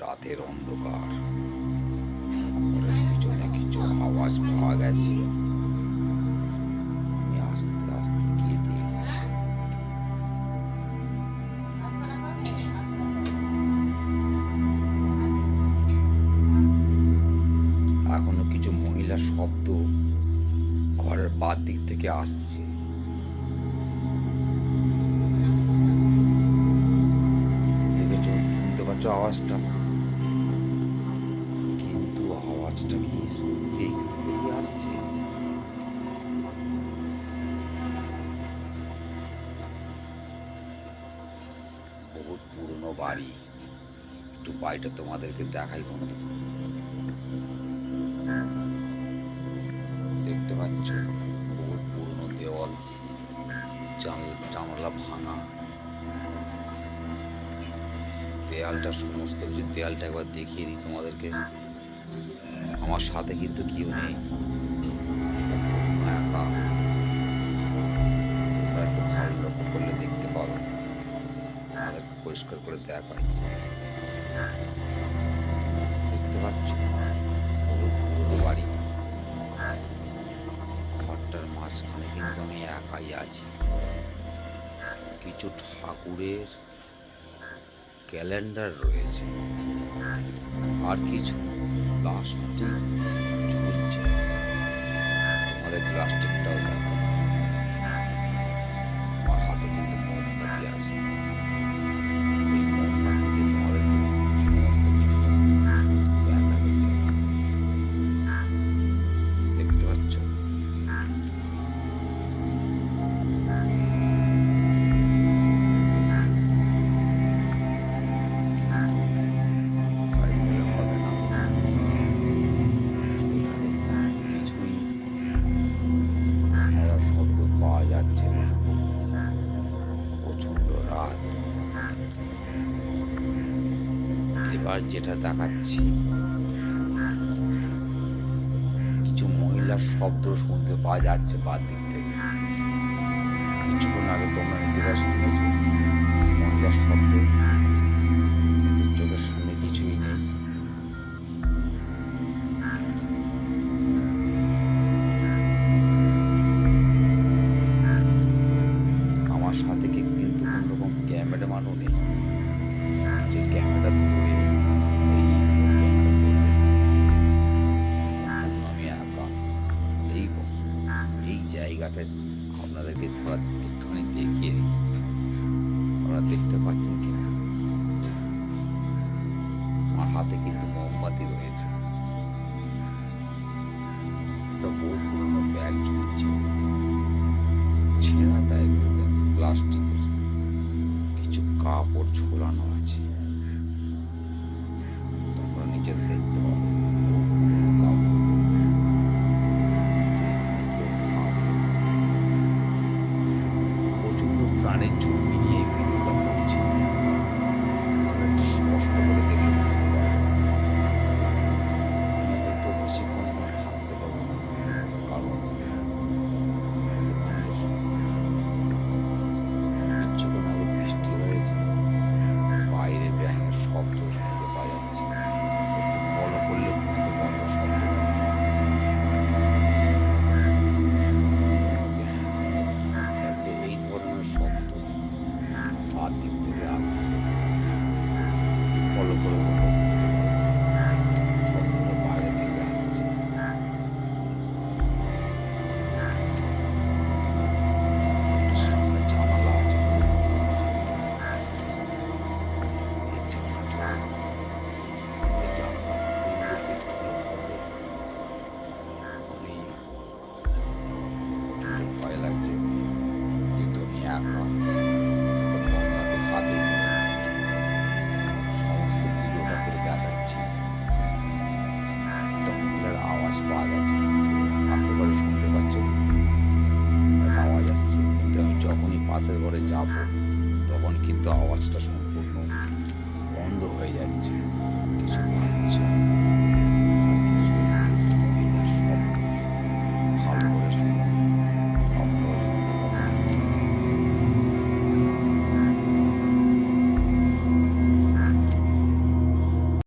রাতের অন্ধকার, ঘরের পিছনে কিছু আওয়াজ পাওয়া গেছে। আমি আস্তে আস্তে গিয়ে দেখছি, এখনো কিছু মহিলার শব্দ ঘরের বাদ দিক থেকে আসছে। দেখেছো, শুনতে পাচ্ছ আওয়াজটা? কিন্তু আওয়াজটা কি সত্যি এখান থেকে আসছে? বহুত পুরনো বাড়ি। একটু বাড়িটা তোমাদেরকে দেখাই বন্ধু। দেখতে পাচ্ছ, বহুত পুরনো দেওয়াল, জানালা ভাঙা। দেয়ালটা, সমস্ত কিছু, দেয়ালটা একবার দেখিয়ে দিই তোমাদেরকে। আমার সাথে কিন্তু কেউ নেই, সম্পূর্ণ একা। তোমরা একটু ভালো লক্ষ্য করলে দেখতে পাবে, তোমাদেরকে পরিষ্কার করে দেখাই। দেখতে পাচ্ছ, বহুত পুরনো বাড়ি। ঘরটার মাঝখানে কিন্তু আমি একাই আছি। কিছু ঠাকুরের ক্যালেন্ডার রয়েছে, আর কিছু প্লাস্টিক ঝুলছে। তোমাদের প্লাস্টিকটাও দেখো। আমার হাতে কিন্তু মোমবাতি আছে। ওই মোমবাতিতে তোমাদেরকে সমস্ত কিছুটা দেখাতে চাই। দেখতে পাচ্ছ? এবার যেটা দেখাচ্ছি, কিছু মহিলার শব্দ শুনতে পাওয়া যাচ্ছে বাদ দিক থেকে। কিছুক্ষণ আগে তোমরা নিজেরা শুনেছ মহিলার শব্দ, কিন্তু চোখের সামনে কিছুই নেই। আমার সাথে কিন্তু কোনোরকম ক্যামেরাম্যানও নেই যে ক্যামেরা ধরে এই আমি একা। এই জায়গাটা আপনাদেরকে থোড়া একটুখানি দেখিয়ে দিই, আপনারা দেখতে পাচ্ছেন কিনা। আমার হাতে কিন্তু মোমবাতি রয়েছে, একটা বহুত পুরনো ব্যাগ ঝুলছে, ছেঁড়া টাইপের ব্যাগ, প্লাস্টিকের। কিছু কাপড় ঝোলানো আছে, তোমরা নিজের দেখতে পাবে। প্রচন্ড প্রাণের ঝুঁকি নিয়ে এই ভিডিওটা করছি। তোমরা একটু স্পষ্ট করে দেখলে বুঝতে পারবে। আমি হয়তো বেশিক্ষণ এখানে থাকতে পারবো না, কারণ কিছুক্ষণ আগে বৃষ্টি হয়েছে, বাইরে ব্যাঙের শব্দ শুনতে পাওয়া যাচ্ছে। একটু ফলো করলে বুঝতে পারবো শব্দটা। একটা এই ধরনের শব্দ আর দিক থেকে আসছে, ফলো করে তোমরা বুঝতে পারবে শব্দটা বাইরে থেকে আসছে। একটা সামনে জানালা আছে, বহুত পুরনো জানালা। এই জানালাটা, এই জানালা খুললে দেখতে হবে। আমি প্রচন্ড ভয় লাগছে, যেহেতু আমি একা। একটা মোমবাতি হাতে নিয়ে সমস্ত ভিডিওটা করে দেখাচ্ছি। একটা মহিলার আওয়াজ পাওয়া গেছে, আশেপাশে শুনতে পাচ্ছ কি? একটা আওয়াজ আসছে, কিন্তু আমি যখনই পাশের ঘরে যাব তখন কিন্তু আওয়াজটা সম্পূর্ণ বন্ধ হয়ে যাচ্ছে। কিছু বাচ্চা